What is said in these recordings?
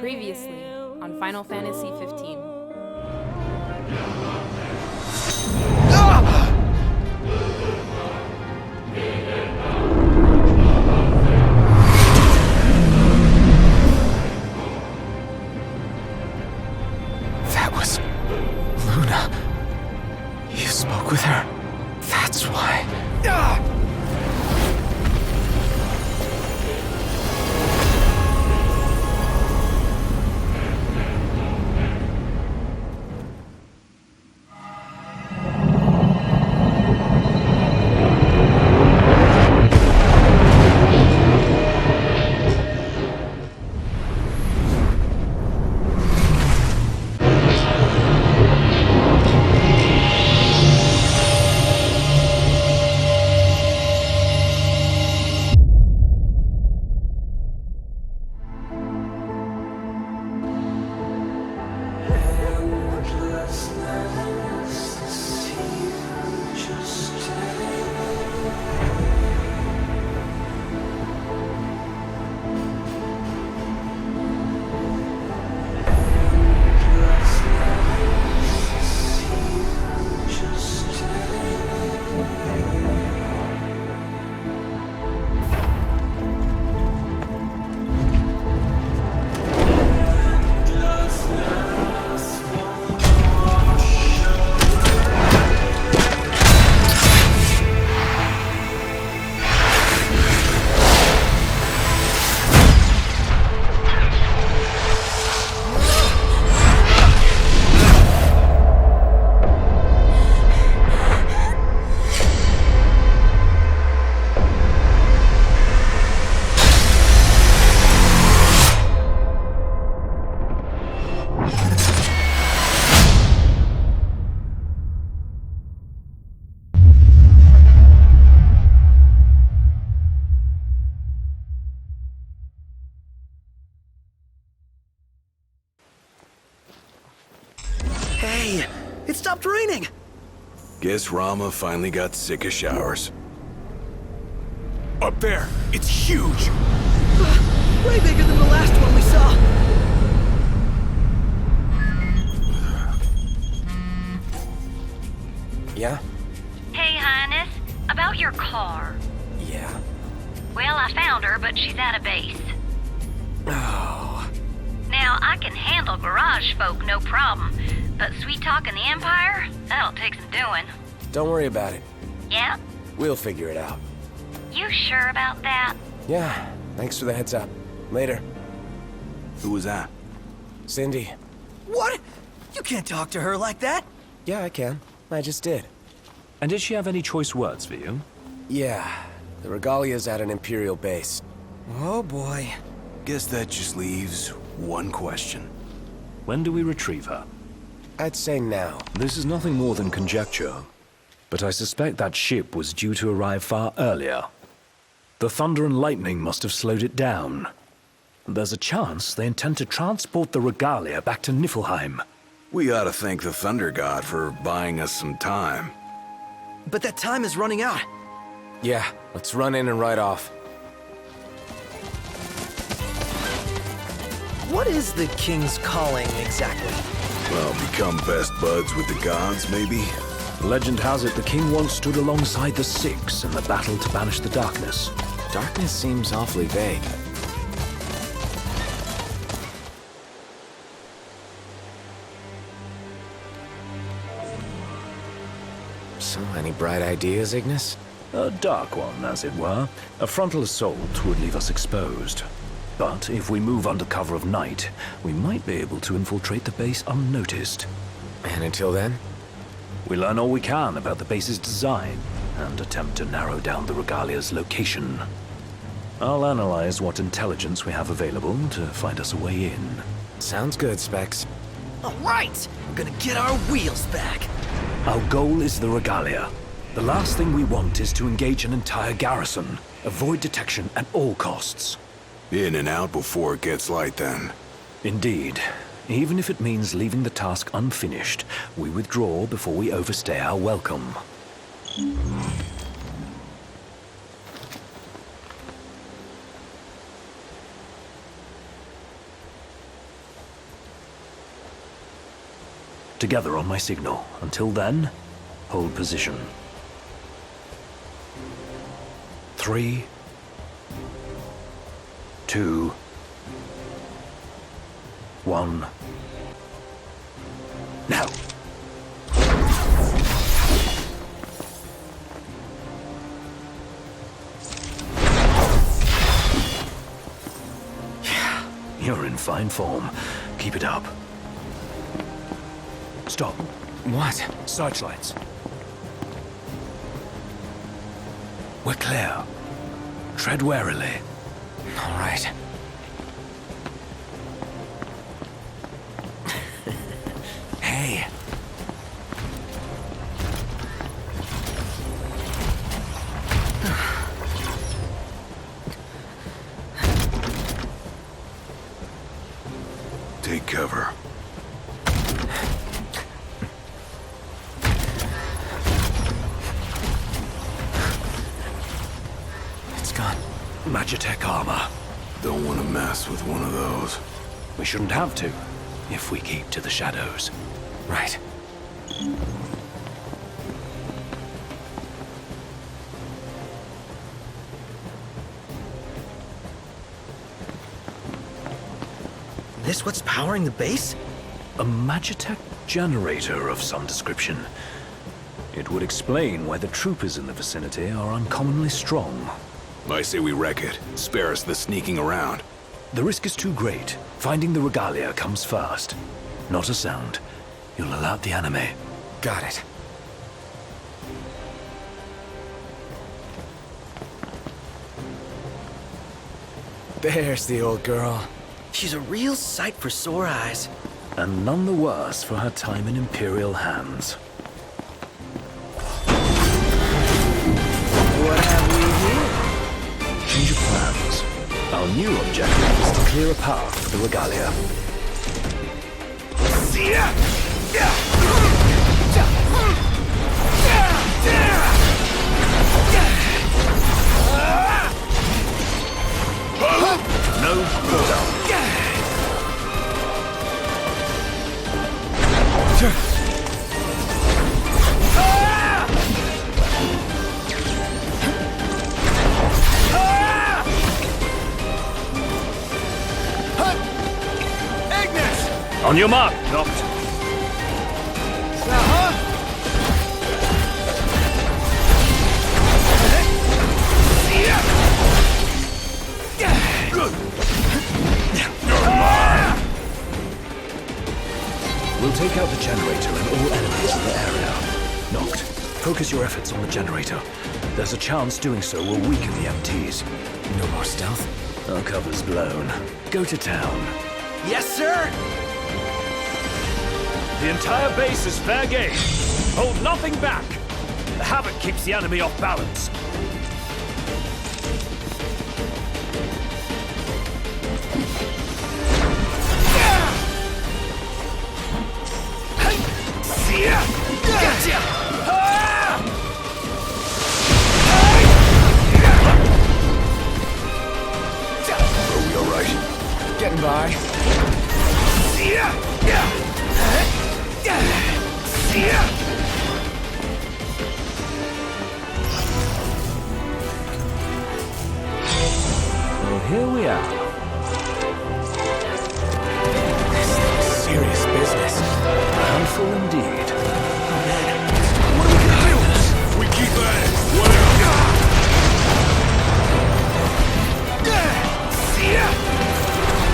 Previously on Final Fantasy 15. That was Luna. You spoke with her. That's why. Hey, it stopped raining! Guess Rama finally got sick of showers. Up there! It's huge! Way bigger than the last one we saw! Yeah? Hey, Highness. About your car. Yeah. Well, I found her, but she's out of base. Oh. Now, I can handle garage folk, no problem. But sweet-talking the Empire? That'll take some doing. Don't worry about it. Yeah? We'll figure it out. You sure about that? Yeah. Thanks for the heads up. Later. Who was that? Cindy. What? You can't talk to her like that! Yeah, I can. I just did. And did she have any choice words for you? Yeah. The Regalia's at an imperial base. Oh boy. Guess that just leaves one question. When do we retrieve her? I'd say now. This is nothing more than conjecture, but I suspect that ship was due to arrive far earlier. The thunder and lightning must have slowed it down. There's a chance they intend to transport the Regalia back to Niflheim. We ought to thank the Thunder God for buying us some time. But that time is running out. Yeah, let's run in and ride off. What is the King's calling exactly? Well, become best buds with the gods, maybe? Legend has it the king once stood alongside the Six in the battle to banish the darkness. Darkness seems awfully vague. So, any bright ideas, Ignis? A dark one, as it were. A frontal assault would leave us exposed. But if we move under cover of night, we might be able to infiltrate the base unnoticed. And until then? We learn all we can about the base's design, and attempt to narrow down the Regalia's location. I'll analyze what intelligence we have available to find us a way in. Sounds good, Specs. Alright! We're gonna get our wheels back! Our goal is the Regalia. The last thing we want is to engage an entire garrison. Avoid detection at all costs. In and out before it gets light, then. Indeed. Even if it means leaving the task unfinished, we withdraw before we overstay our welcome. Together on my signal. Until then, hold position. 3, 2, 1. Now! You're in fine form. Keep it up. Stop. What? Searchlights. We're clear. Tread warily. All right. Hey. Take cover. It's gone. Magitech armor. Don't want to mess with one of those. We shouldn't have to, if we keep to the shadows. Right. This what's powering the base? A Magitech generator of some description. It would explain why the troopers in the vicinity are uncommonly strong. I say we wreck it. Spare us the sneaking around. The risk is too great. Finding the regalia comes first. Not a sound. You'll alert the enemy. Got it. There's the old girl. She's a real sight for sore eyes. And none the worse for her time in imperial hands. What have we here? Change of plans. Our new objective is to clear a path for the regalia. No cooldown. Ignis! On your mark, Noct. We'll take out the generator and all enemies in the area. Noct, focus your efforts on the generator. There's a chance doing so will weaken the MTs. No more stealth? Our cover's blown. Go to town. Yes, sir! The entire base is fair game. Hold nothing back. The havoc keeps the enemy off balance. Gotcha! Are we all right? Getting by. Well, here we are. Serious business. Handful indeed. What are we gonna do? We keep at it. What else?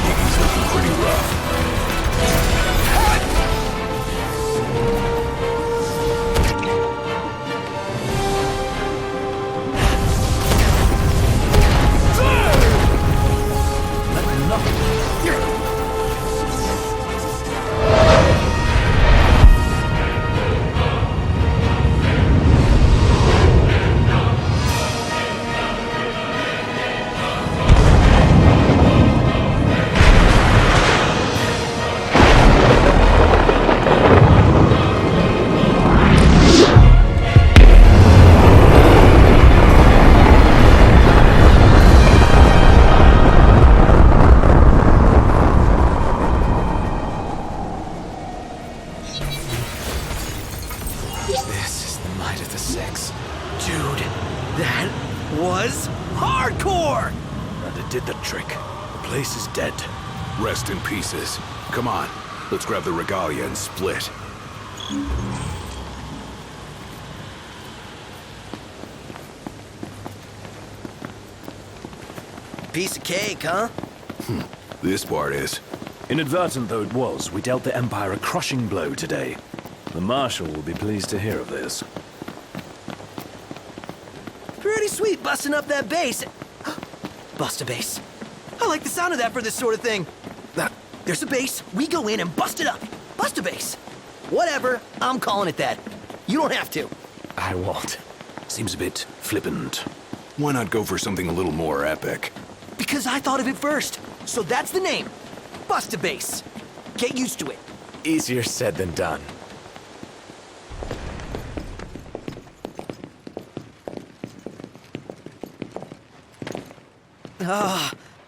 Iggy's looking pretty rough. dead. Rest in pieces. Come on, let's grab the regalia and split. Piece of cake, huh? This part is. Inadvertent though it was, we dealt the Empire a crushing blow today. The Marshal will be pleased to hear of this. Pretty sweet busting up that base. Bust a base. I like the sound of that for this sort of thing. There's a base, we go in and bust it up. Bust a base. Whatever, I'm calling it that. You don't have to. I won't. Seems a bit flippant. Why not go for something a little more epic? Because I thought of it first. So that's the name. Bust a base. Get used to it. Easier said than done.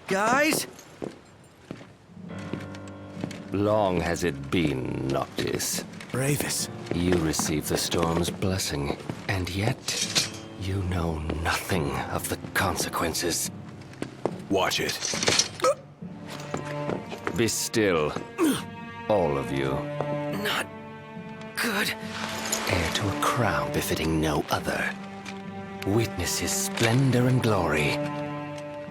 Guys? Long has it been, Noctis. Ravus. You receive the storm's blessing, and yet you know nothing of the consequences. Watch it. Be still, all of you. Not good. Heir to a crown befitting no other. Witness his splendor and glory.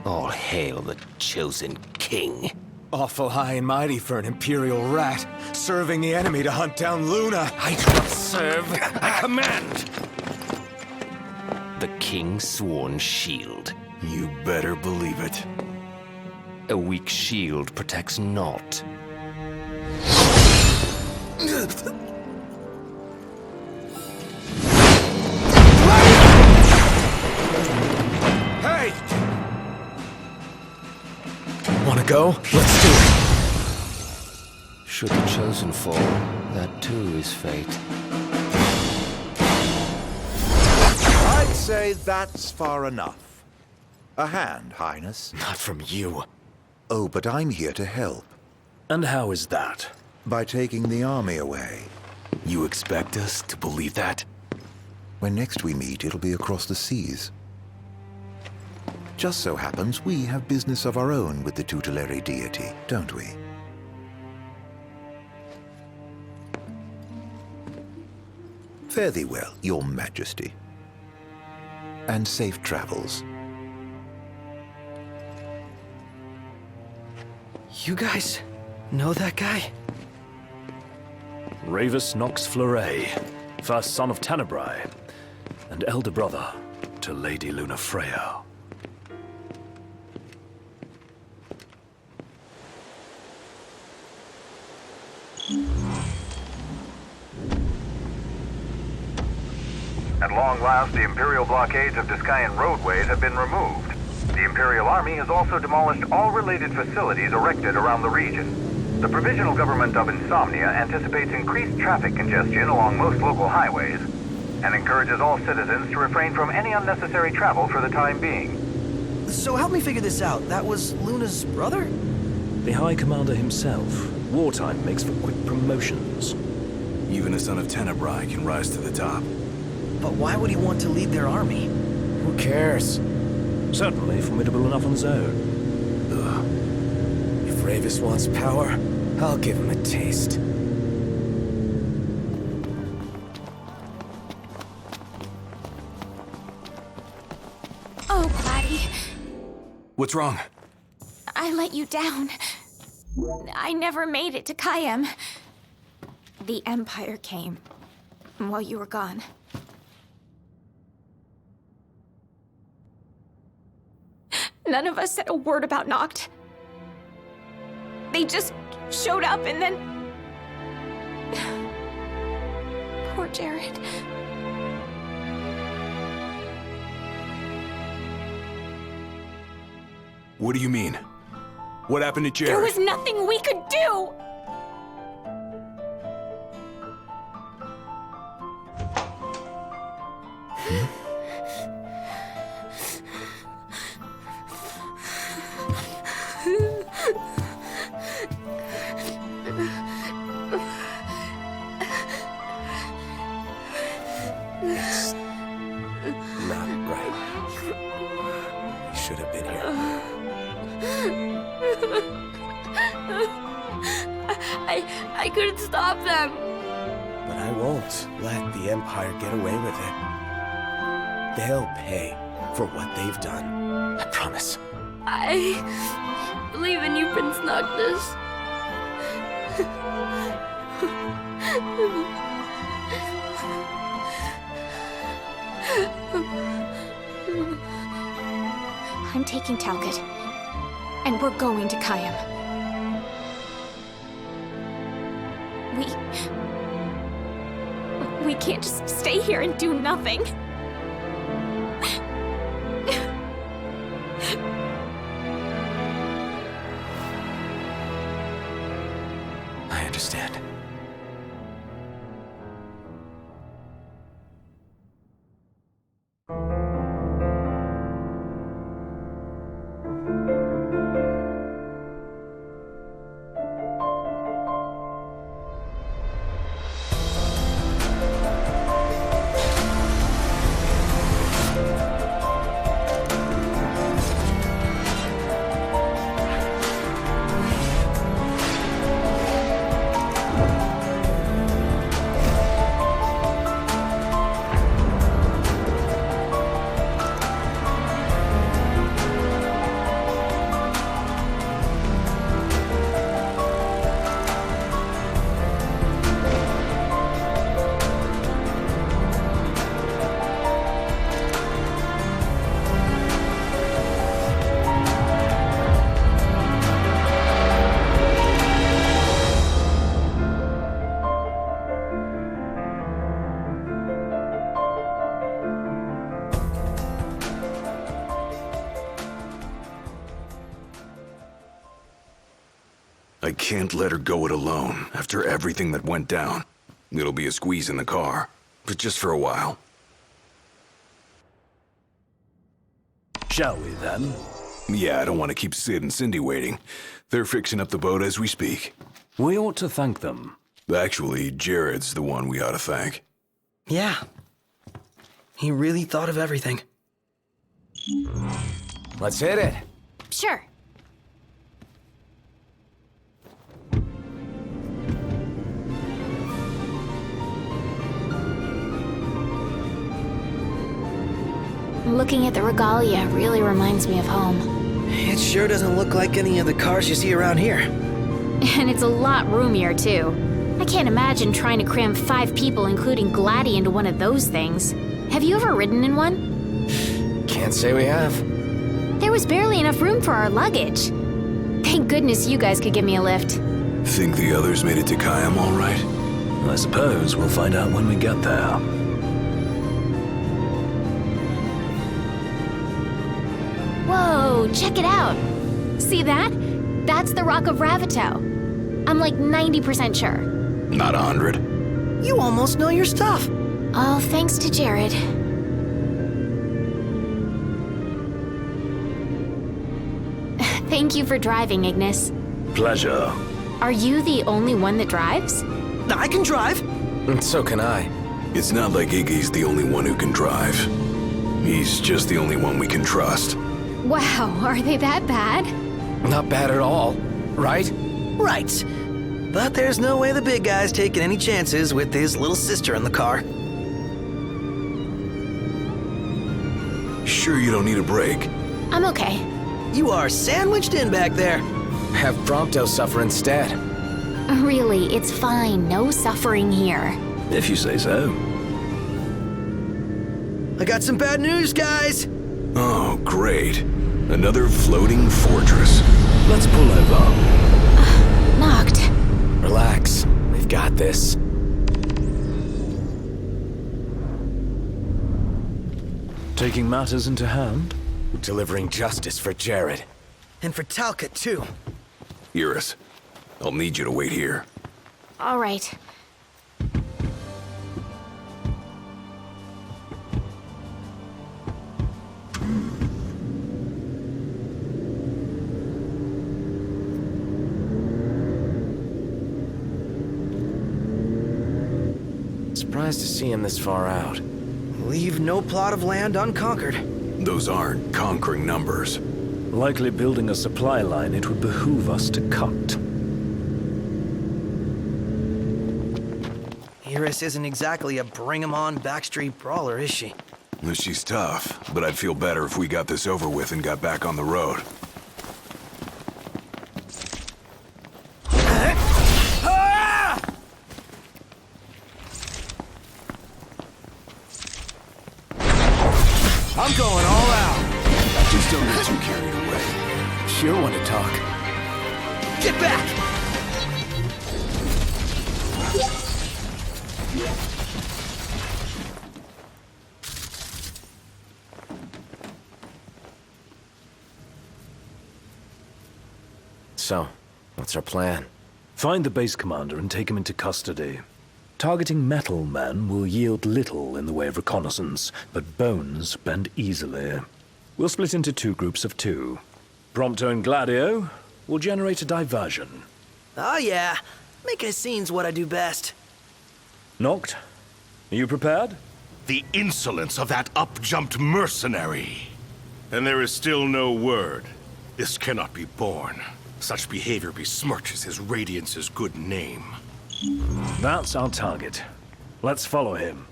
All hail the chosen king. Awful high and mighty for an imperial rat, serving the enemy to hunt down Luna. I do not serve, I command! The king's sworn shield. You better believe it. A weak shield protects naught. Hey! Wanna go? Let's do it. Should the chosen fall, that too is fate. I'd say that's far enough. A hand, Highness. Not from you. Oh, but I'm here to help. And how is that? By taking the army away. You expect us to believe that? When next we meet, it'll be across the seas. Just so happens we have business of our own with the tutelary deity, don't we? Fare thee well, your majesty. And safe travels. You guys know that guy? Ravus Nox Fleuret, first son of Tenebrae, and elder brother to Lady Lunafreya. At long last, the Imperial blockades of Discayan roadways have been removed. The Imperial Army has also demolished all related facilities erected around the region. The Provisional Government of Insomnia anticipates increased traffic congestion along most local highways, and encourages all citizens to refrain from any unnecessary travel for the time being. So help me figure this out. That was Luna's brother? The High Commander himself. Wartime makes for quick promotions. Even a son of Tenebrae can rise to the top. But why would he want to lead their army? Who cares? Certainly formidable enough on his own. If Ravus wants power, I'll give him a taste. Oh, Gladi. What's wrong? I let you down. I never made it to Caem. The Empire came while you were gone. None of us said a word about Noct. They just showed up and then... Poor Jared. What do you mean? What happened to Jared? There was nothing we could do! It's not right. We should have been here. I couldn't stop them. But I won't let the Empire get away with it. They'll pay for what they've done. I promise. I believe in you, Prince Noctis. I'm taking Talcott, and we're going to Caem. We can't just stay here and do nothing. I understand. I can't let her go it alone, after everything that went down. It'll be a squeeze in the car, but just for a while. Shall we, then? Yeah, I don't want to keep Sid and Cindy waiting. They're fixing up the boat as we speak. We ought to thank them. Actually, Jared's the one we ought to thank. Yeah. He really thought of everything. Let's hit it. Sure. Looking at the regalia really reminds me of home. It sure doesn't look like any of the cars you see around here. And it's a lot roomier, too. I can't imagine trying to cram 5 people, including Gladi, into one of those things. Have you ever ridden in one? Can't say we have. There was barely enough room for our luggage. Thank goodness you guys could give me a lift. Think the others made it to Caem all right? I suppose we'll find out when we get there. Whoa, check it out. See that? That's the Rock of Ravito. I'm like 90% sure. Not 100. You almost know your stuff. All thanks to Jared. Thank you for driving, Ignis. Pleasure. Are you the only one that drives? I can drive. So can I. It's not like Iggy's the only one who can drive. He's just the only one we can trust. Wow, are they that bad? Not bad at all, right? Right. But there's no way the big guy's taking any chances with his little sister in the car. Sure you don't need a break? I'm okay. You are sandwiched in back there. Have Prompto suffer instead. Really, it's fine. No suffering here. If you say so. I got some bad news, guys. Oh, great. Another floating fortress. Let's pull over. Knocked. Relax. We've got this. Taking matters into hand? Delivering justice for Jared. And for Talcott, too. Iris, I'll need you to wait here. All right. Surprised to see him this far out. Leave no plot of land unconquered. Those aren't conquering numbers. Likely building a supply line it would behoove us to cut. Iris isn't exactly a bring-em-on backstreet brawler, is she? She's tough, but I'd feel better if we got this over with and got back on the road. I'm going all out. Just don't get too carried away. Sure want to talk. Get back! So, what's our plan? Find the base commander and take him into custody. Targeting metal men will yield little in the way of reconnaissance, but bones bend easily. We'll split into 2 groups of 2. Prompto and Gladio will generate a diversion. Oh yeah, making a scene's what I do best. Noct, are you prepared? The insolence of that up-jumped mercenary. And there is still no word. This cannot be borne. Such behavior besmirches his Radiance's good name. That's our target. Let's follow him.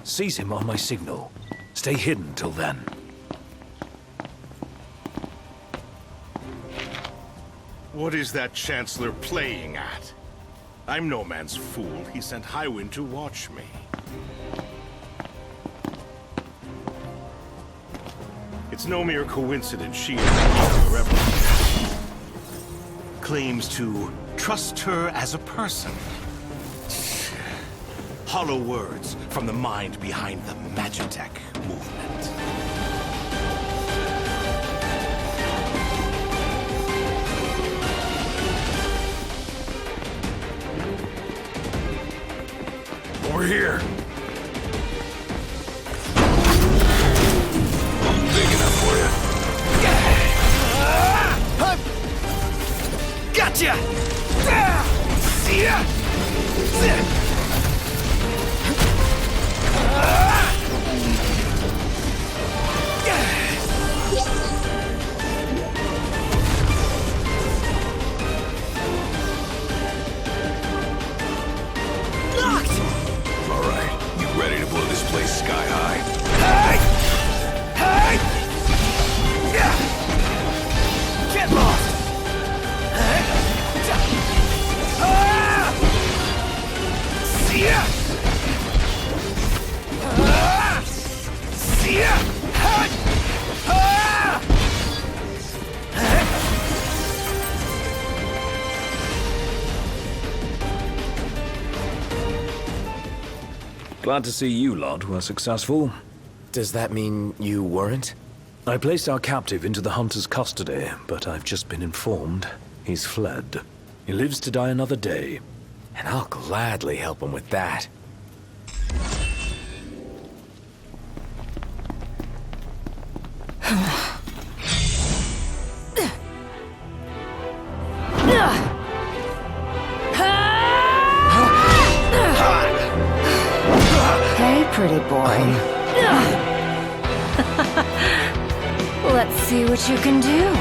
Seize him on my signal. Stay hidden till then. What is that Chancellor playing at? I'm no man's fool. He sent Highwind to watch me. It's no mere coincidence she and I are claims to trust her as a person. Hollow words from the mind behind the Magitech movement. Over here. Big enough for you. Gotcha! See ya! All right, you ready to blow this place sky high? Get lost! See ya! See ya! Glad to see you lot were successful. Does that mean you weren't? I placed our captive into the hunter's custody, but I've just been informed he's fled. He lives to die another day. And I'll gladly help him with that. Hey, pretty boy. Let's see what you can do.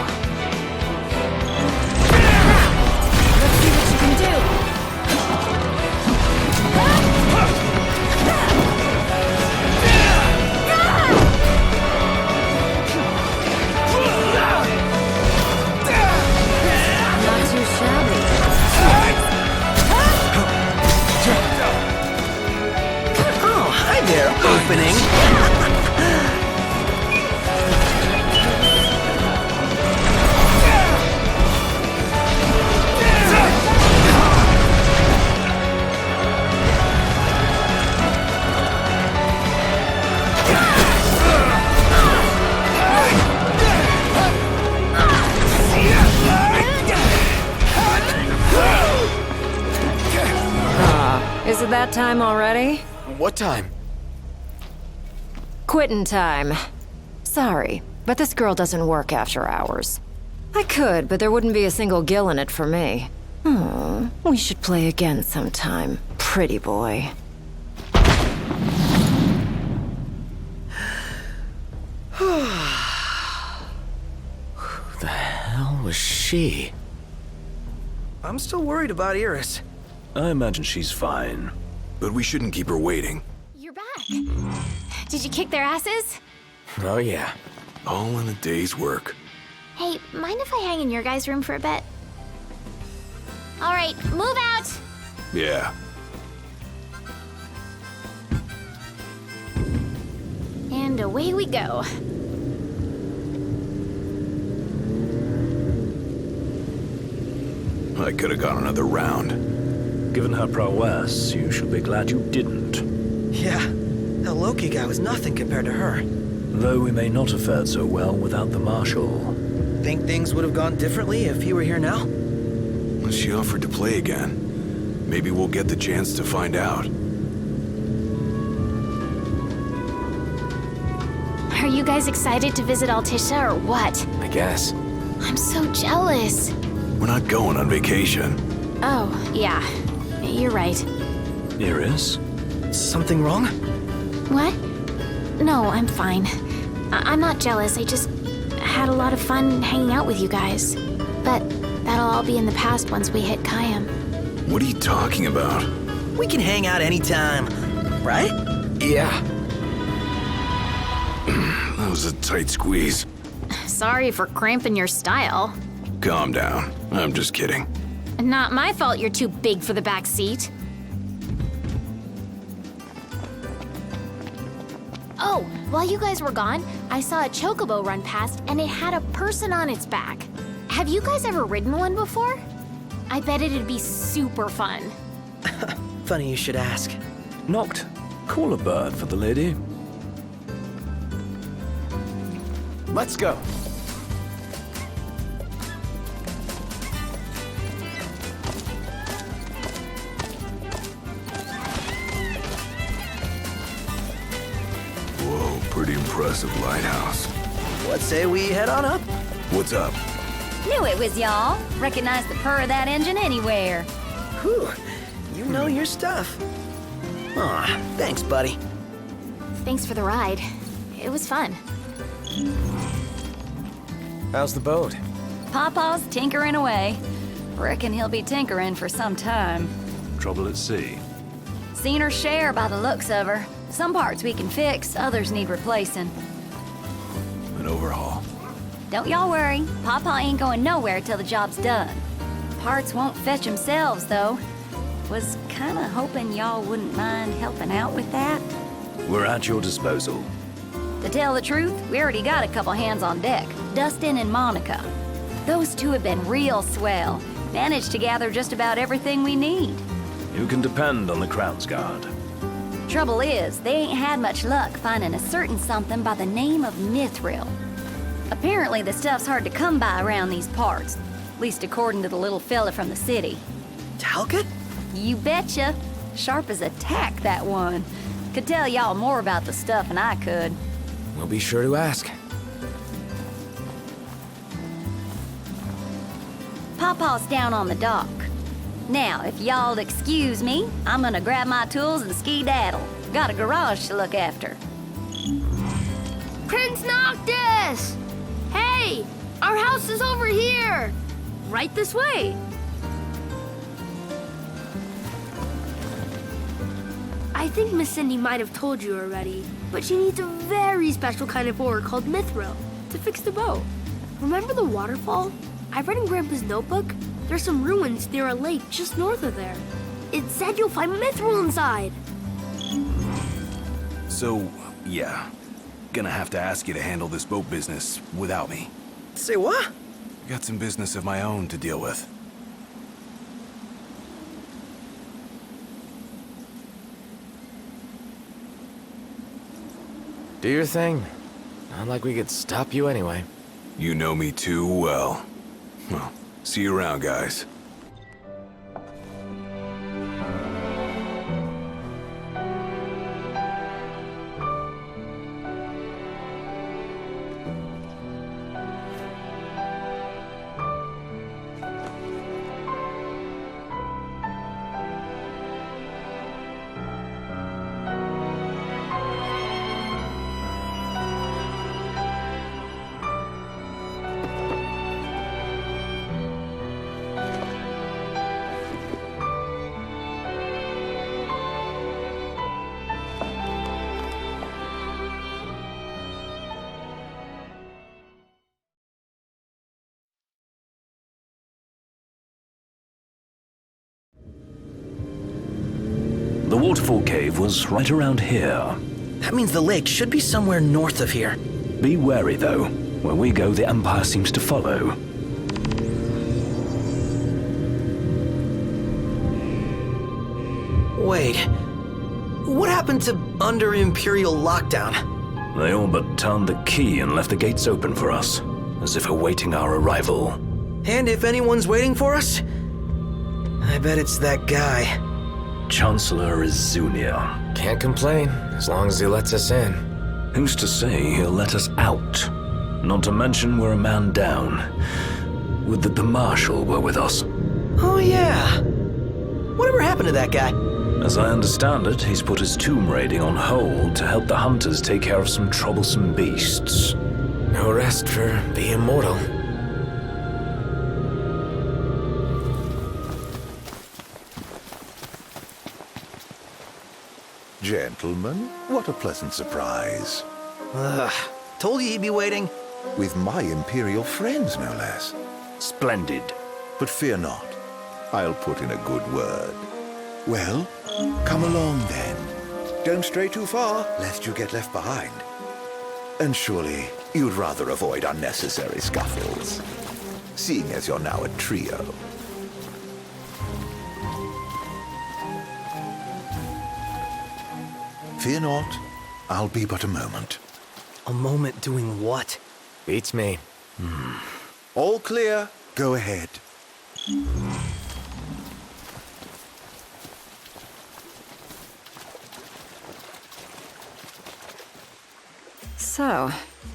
Let's see what you can do. Not too shabby. Oh, hi there, opening. Is it that time already? What time? Quittin' time. Sorry, but this girl doesn't work after hours. I could, but there wouldn't be a single gill in it for me. We should play again sometime, pretty boy. Who the hell was she? I'm still worried about Iris. I imagine she's fine. But we shouldn't keep her waiting. You're back. Did you kick their asses? Oh, yeah. All in a day's work. Hey, mind if I hang in your guys' room for a bit? All right, move out! Yeah. And away we go. I could have gone another round. Given her prowess, you should be glad you didn't. Yeah, the Loki guy was nothing compared to her. Though we may not have fared so well without the Marshal. Think things would have gone differently if he were here now? She offered to play again. Maybe we'll get the chance to find out. Are you guys excited to visit Altissia or what? I guess. I'm so jealous. We're not going on vacation. Oh, yeah. You're right. Iris? Something wrong? What? No, I'm fine. I'm not jealous. I just had a lot of fun hanging out with you guys. But that'll all be in the past once we hit Caem. What are you talking about? We can hang out anytime, right? Yeah. That was a tight squeeze. Sorry for cramping your style. Calm down. I'm just kidding. Not my fault you're too big for the back seat. Oh, while you guys were gone, I saw a chocobo run past and it had a person on its back. Have you guys ever ridden one before? I bet it'd be super fun. Funny you should ask. Noct, call a bird for the lady. Let's go. Whoa, pretty impressive lighthouse. What say we head on up? What's up? Knew it was y'all. Recognize the purr of that engine anywhere. Whew, you know your stuff. Aw, thanks, buddy. Thanks for the ride. It was fun. How's the boat? Pawpaw's tinkering away. Reckon he'll be tinkering for some time. Trouble at sea. Seen her share by the looks of her. Some parts we can fix, others need replacing. An overhaul. Don't y'all worry. Pawpaw ain't going nowhere till the job's done. Parts won't fetch themselves, though. Was kinda hoping y'all wouldn't mind helping out with that. We're at your disposal. To tell the truth, we already got a couple hands on deck. Dustin and Monica. Those two have been real swell. Managed to gather just about everything we need. You can depend on the Crown's Guard. Trouble is, they ain't had much luck finding a certain something by the name of mithril. Apparently the stuff's hard to come by around these parts. At least according to the little fella from the city. Talcott? You betcha. Sharp as a tack, that one. Could tell y'all more about the stuff than I could. We'll be sure to ask. Pawpaw's down on the dock. Now, if y'all'd excuse me, I'm gonna grab my tools and skedaddle. Got a garage to look after. Prince Noctis! Hey! Our house is over here! Right this way! I think Miss Cindy might have told you already, but she needs a very special kind of ore called mithril to fix the boat. Remember the waterfall? I read in Grandpa's notebook. There's some ruins near a lake just north of there. It said you'll find mithril inside. So, yeah. Gonna have to ask you to handle this boat business without me. Say what? Got some business of my own to deal with. Do your thing. Not like we could stop you anyway. You know me too well. Well, see you around, guys. The waterfall cave was right around here. That means the lake should be somewhere north of here. Be wary, though. Where we go, the Empire seems to follow. Wait. What happened to under Imperial lockdown? They all but turned the key and left the gates open for us, as if awaiting our arrival. And if anyone's waiting for us, I bet it's that guy. Chancellor Izunia. Can't complain, as long as he lets us in. Who's to say he'll let us out? Not to mention we're a man down. Would that the Marshal were with us. Oh yeah. Whatever happened to that guy? As I understand it, he's put his tomb raiding on hold to help the hunters take care of some troublesome beasts. No rest for the immortal. Gentlemen, what a pleasant surprise. Told you he'd be waiting. With my Imperial friends, no less. Splendid. But fear not. I'll put in a good word. Well, come along then. Don't stray too far, lest you get left behind. And surely, you'd rather avoid unnecessary scuffles, seeing as you're now a trio. Fear not, I'll be but a moment. A moment doing what? Beats me. All clear, go ahead. So,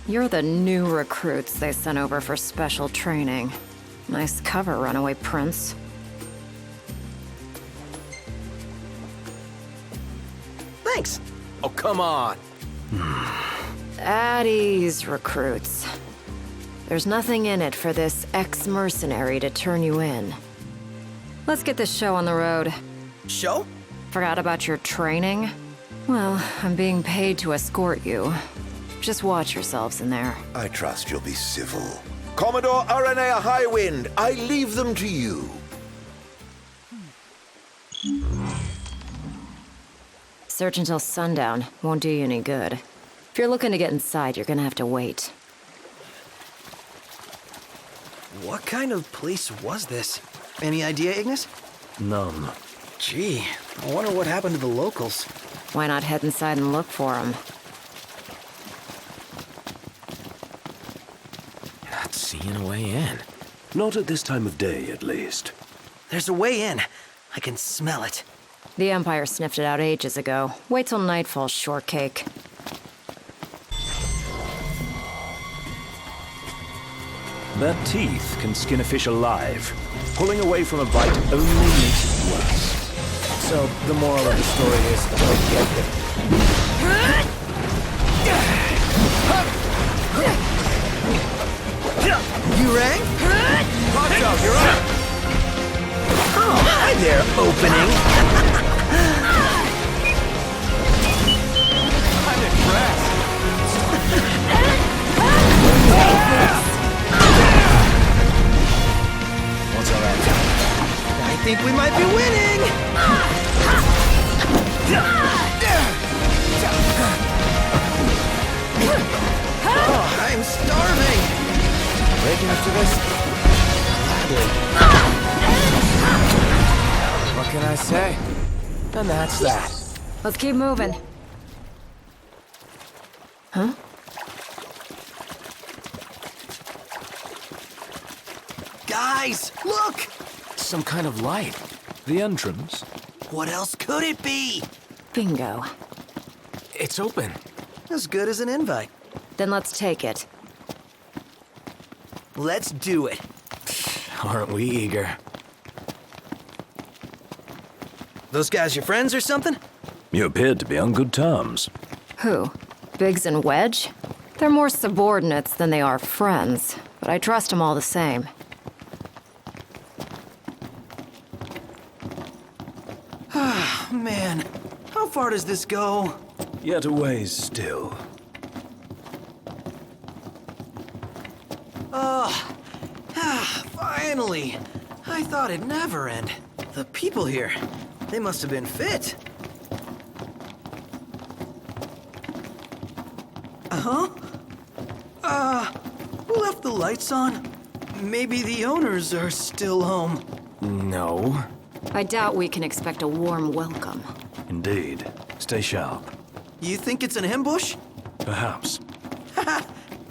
you're the new recruits they sent over for special training. Nice cover, runaway prince. Thanks. Oh, come on. At ease, recruits. There's nothing in it for this ex-mercenary to turn you in. Let's get this show on the road. Show? Forgot about your training? Well, I'm being paid to escort you. Just watch yourselves in there. I trust you'll be civil. Commodore Aranea Highwind, I leave them to you. Search until sundown. Won't do you any good. If you're looking to get inside, you're gonna have to wait. What kind of place was this? Any idea, Ignis? None. Gee, I wonder what happened to the locals. Why not head inside and look for them? Not seeing a way in. Not at this time of day, at least. There's a way in. I can smell it. The Empire sniffed it out ages ago. Wait till nightfall, shortcake. Their teeth can skin a fish alive. Pulling away from a bite only makes it worse. So, the moral of the story is, don't get it. You rang? Prompto, you're up! Oh, hi there, opening! I'm impressed. What's all that? I think we might be winning! Oh, I'm starving! Breaking after this? Gladly. What can I say? And that's that. Let's keep moving. Huh? Guys, look! Some kind of light. The entrance? What else could it be? Bingo. It's open. As good as an invite. Then let's take it. Let's do it. Aren't we eager? Those guys your friends or something? You appeared to be on good terms. Who? Biggs and Wedge? They're more subordinates than they are friends, but I trust them all the same. Ah, man. How far does this go? Yet a ways still. Finally! I thought it'd never end. The people here, they must have been fit. Who left the lights on? Maybe the owners are still home. No. I doubt we can expect a warm welcome. Indeed. Stay sharp. You think it's an ambush? Perhaps.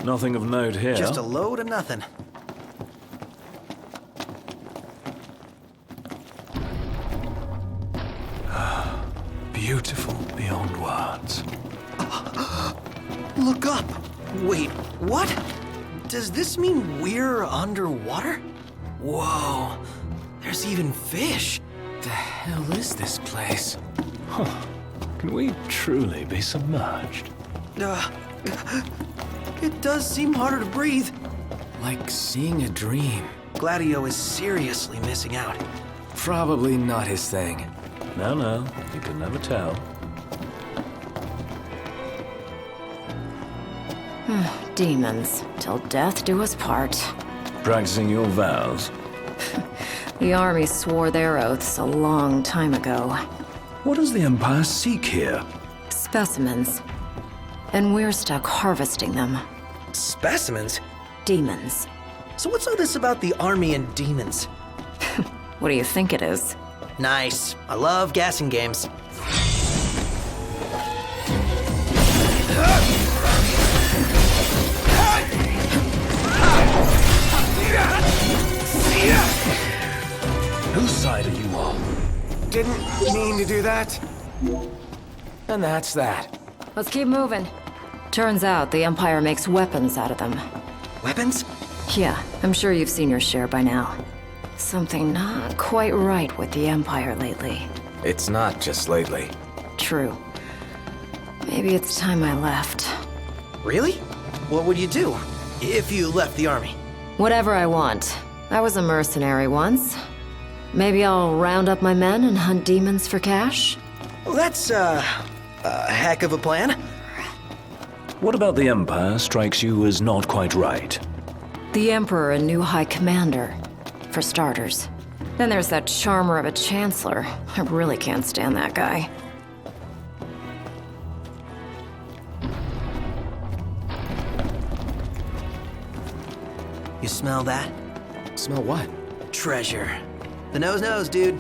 Nothing of note here. Just a load of nothing. Beautiful beyond words. Look up! Wait, what? Does this mean we're underwater? Whoa, there's even fish. The hell is this place? Huh. Can we truly be submerged? It does seem harder to breathe. Like seeing a dream. Gladio is seriously missing out. Probably not his thing. No, you can never tell. Demons, till death do us part. Practicing your vows. The army swore their oaths a long time ago. What does the Empire seek here? Specimens. And we're stuck harvesting them. Specimens? Demons. So what's all this about the army and demons? What do you think it is? Nice. I love gassing games. Whose side are you on? Didn't mean to do that. And that's that. Let's keep moving. Turns out the Empire makes weapons out of them. Weapons? Yeah, I'm sure you've seen your share by now. Something not quite right with the Empire lately. It's not just lately. True. Maybe it's time I left. Really? What would you do if you left the army? Whatever I want. I was a mercenary once. Maybe I'll round up my men and hunt demons for cash? Well, that's, a heck of a plan. What about the Empire strikes you as not quite right? The Emperor and new High Commander, for starters. Then there's that charmer of a Chancellor. I really can't stand that guy. You smell that? Smell what? Treasure. The nose, dude.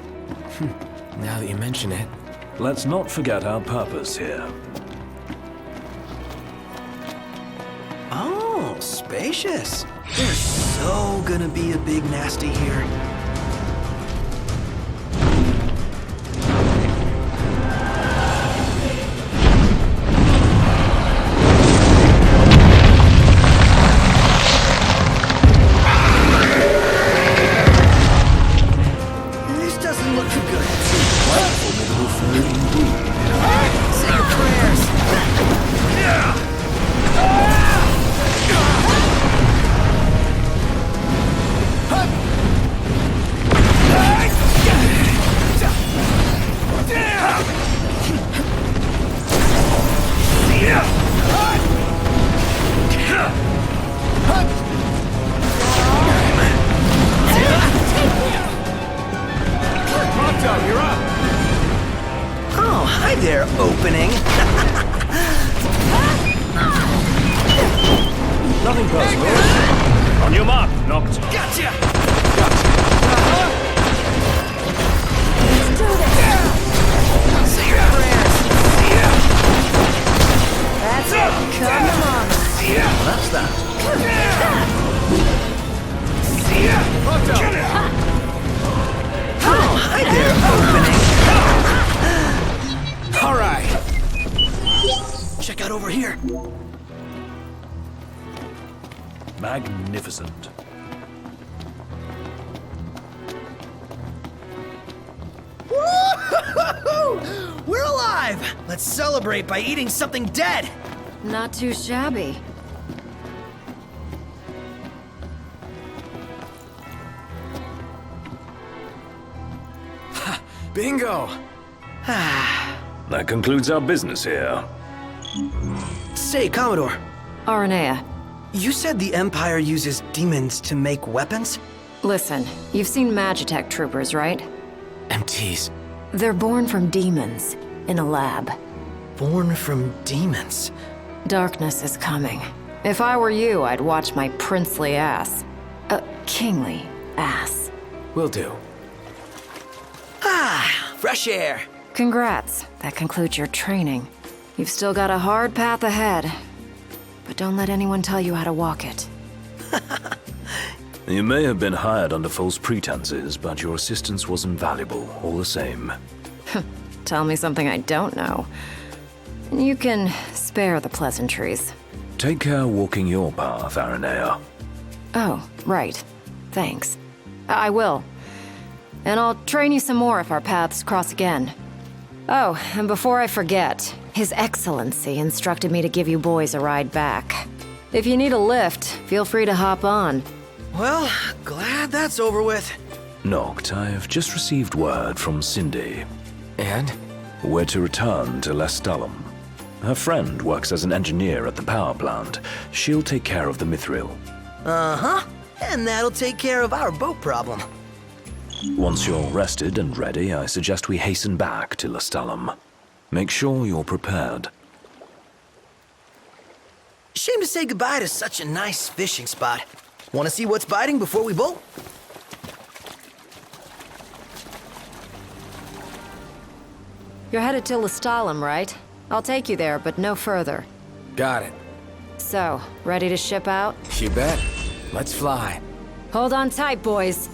Now that you mention it. Let's not forget our purpose here. Oh, spacious. There's so gonna be a big nasty here. This doesn't look too good. Say your prayers. Prompto, you're up! Oh, hi there, opening. Nothing personal. On your mark, Noctis. Gotcha! Let's do this! Say your prayers. That's it. Come to mama. That's that. Oh, hi there, opening. All right. Check out over here. Magnificent. Woo-hoo-hoo-hoo! We're alive! Let's celebrate by eating something dead! Not too shabby. Bingo! That concludes our business here. Say, Commodore, Aranea, you said the Empire uses demons to make weapons? listen, you've seen Magitech troopers, right? MTs. They're born from demons, in a lab. Born from demons? Darkness is coming. If I were you, I'd watch my princely ass. Kingly ass. Will do. Ah, fresh air. Congrats. That concludes your training. You've still got a hard path ahead. But don't let anyone tell you how to walk it. You may have been hired under false pretenses, but your assistance was invaluable, all the same. Tell me something I don't know. You can spare the pleasantries. Take care walking your path, Aranea. Oh, right. Thanks. I will. And I'll train you some more if our paths cross again. Oh, and before I forget, His Excellency instructed me to give you boys a ride back. If you need a lift, feel free to hop on. Well, glad that's over with. Noct, I've just received word from Cindy. And? We're to return to Lestallum. Her friend works as an engineer at the power plant. She'll take care of the mithril. Uh-huh. And that'll take care of our boat problem. Once you're rested and ready, I suggest we hasten back to Lestallum. Make sure you're prepared. Shame to say goodbye to such a nice fishing spot. Want to see what's biting before we bolt? You're headed to Lestallum, right? I'll take you there, but no further. Got it. So, ready to ship out? You bet. Let's fly. Hold on tight, boys.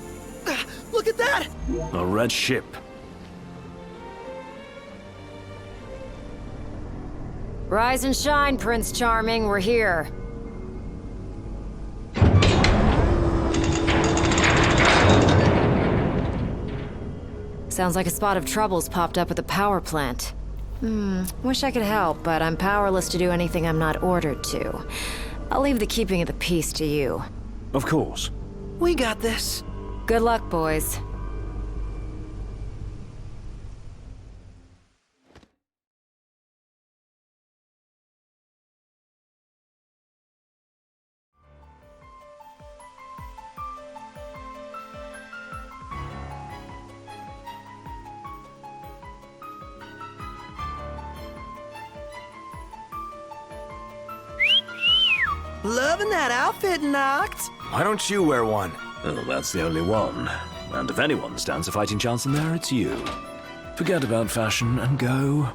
Look at that! A red ship. Rise and shine, Prince Charming. We're here. Sounds like a spot of trouble's popped up at the power plant. Wish I could help, but I'm powerless to do anything I'm not ordered to. I'll leave the keeping of the peace to you. Of course. We got this. Good luck, boys. Loving that outfit, Noct. Why don't you wear one? Well, that's the only one. And if anyone stands a fighting chance in there, it's you. Forget about fashion and go.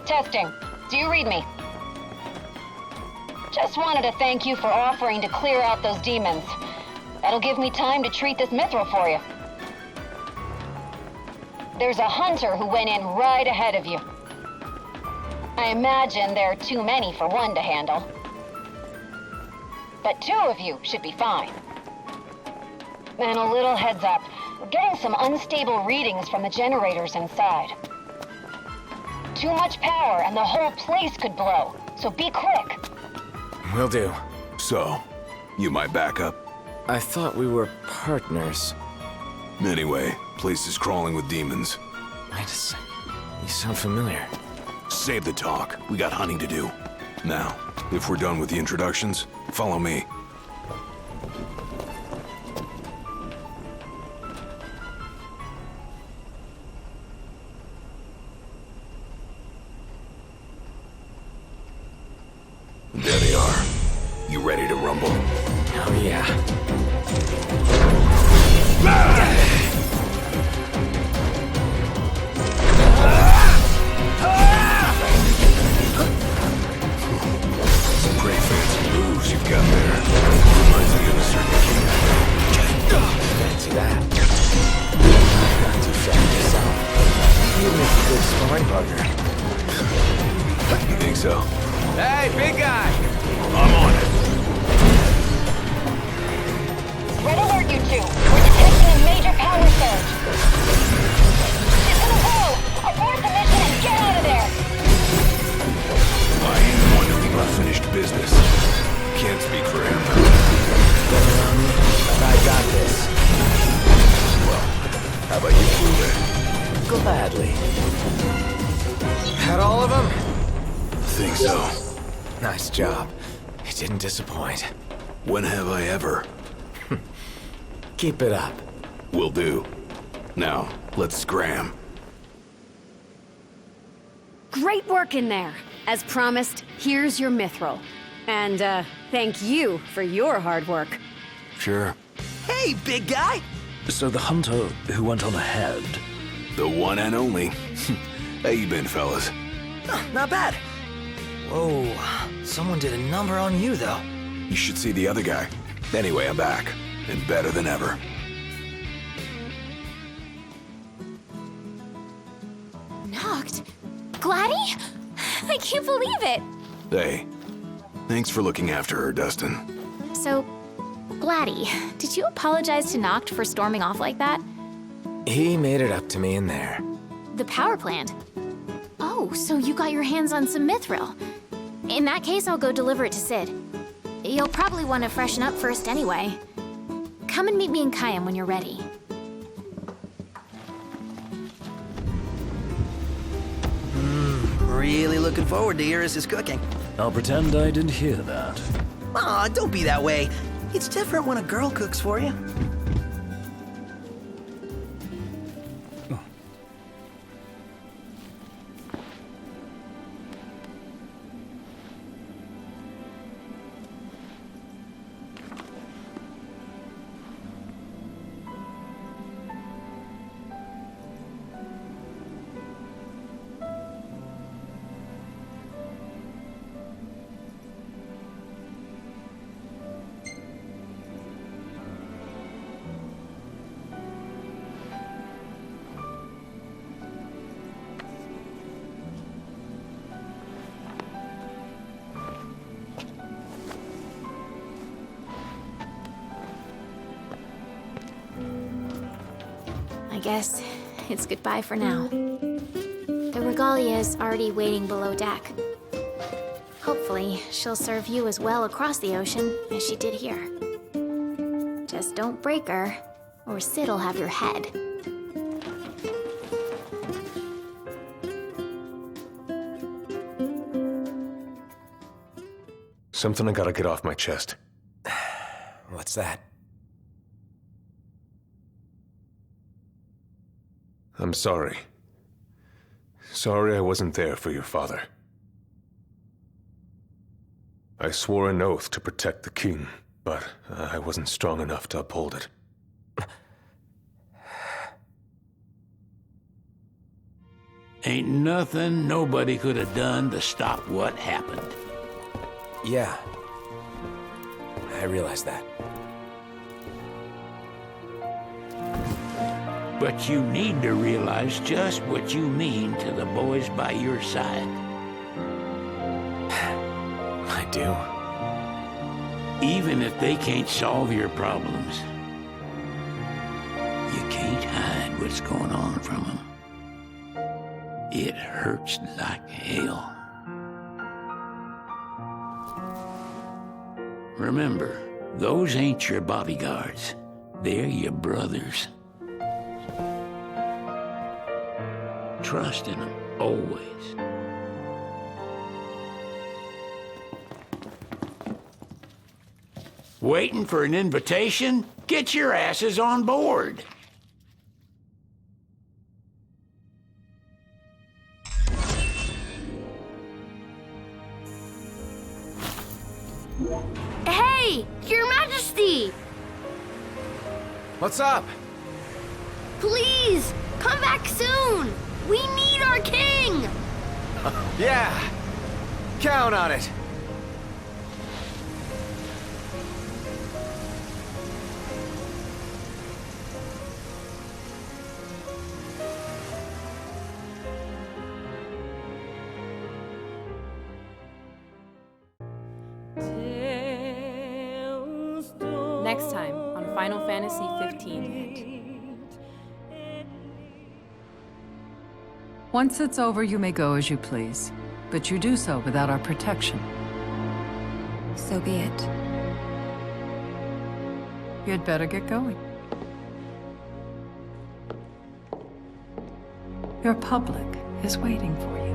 Testing. Do you read me? Just wanted to thank you for offering to clear out those demons. That'll give me time to treat this mithril for you. There's a hunter who went in right ahead of you. I imagine there are too many for one to handle. But two of you should be fine. And a little heads up, we're getting some unstable readings from the generators inside. Too much power and the whole place could blow, so be quick. Will do. So, you my backup? I thought we were partners. Anyway, place is crawling with demons. Wait a second. You sound familiar. Save the talk. We got hunting to do. Now, if we're done with the introductions, follow me. There they are. You ready to rumble? Oh yeah. Some pretty fancy moves you've got there. Reminds me of a certain king. Fancy that. Not too shabby yourself. You'd make a good sparring partner. You think so? Hey, big guy! I'm on it. Red alert, you two. We're detecting a major power surge. It's in a row. Abort the mission and get out of there. I ain't the one to leave unfinished business. Can't speak for him. I got this. Well, how about you prove it? Gladly. Had all of them? Think so. Nice job. It didn't disappoint. When have I ever? Keep it up. Will do. Now, let's scram. Great work in there. As promised, here's your mithril. And, thank you for your hard work. Sure. Hey, big guy! So the hunter who went on ahead... The one and only. How you been, fellas? Not bad. Whoa, someone did a number on you, though. You should see the other guy. Anyway, I'm back. And better than ever. Knocked? Gladdy? I can't believe it! Hey, thanks for looking after her, Dustin. So, Gladdy, did you apologize to Noct for storming off like that? He made it up to me in there. The power plant? Oh, so you got your hands on some mithril. In that case, I'll go deliver it to Sid. You'll probably want to freshen up first anyway. Come and meet me in Caem when you're ready. Really looking forward to Iris' cooking. I'll pretend I didn't hear that. Aw, don't be that way. It's different when a girl cooks for you. I guess it's goodbye for now. The regalia is already waiting below deck. Hopefully, she'll serve you as well across the ocean as she did here. Just don't break her, or Sid'll have your head. Something I gotta get off my chest. What's that? I'm sorry. Sorry I wasn't there for your father. I swore an oath to protect the king, but I wasn't strong enough to uphold it. Ain't nothing nobody could have done to stop what happened. Yeah. I realize that. But you need to realize just what you mean to the boys by your side. I do. Even if they can't solve your problems, you can't hide what's going on from them. It hurts like hell. Remember, those ain't your bodyguards. They're your brothers. Trust in them, always. Waiting for an invitation? Get your asses on board. Hey, Your Majesty! What's up? Please, come back soon! We need our king! Yeah! Count on it! Next time on Final Fantasy 15. Once it's over, you may go as you please, but you do so without our protection. So be it. You'd better get going. Your public is waiting for you.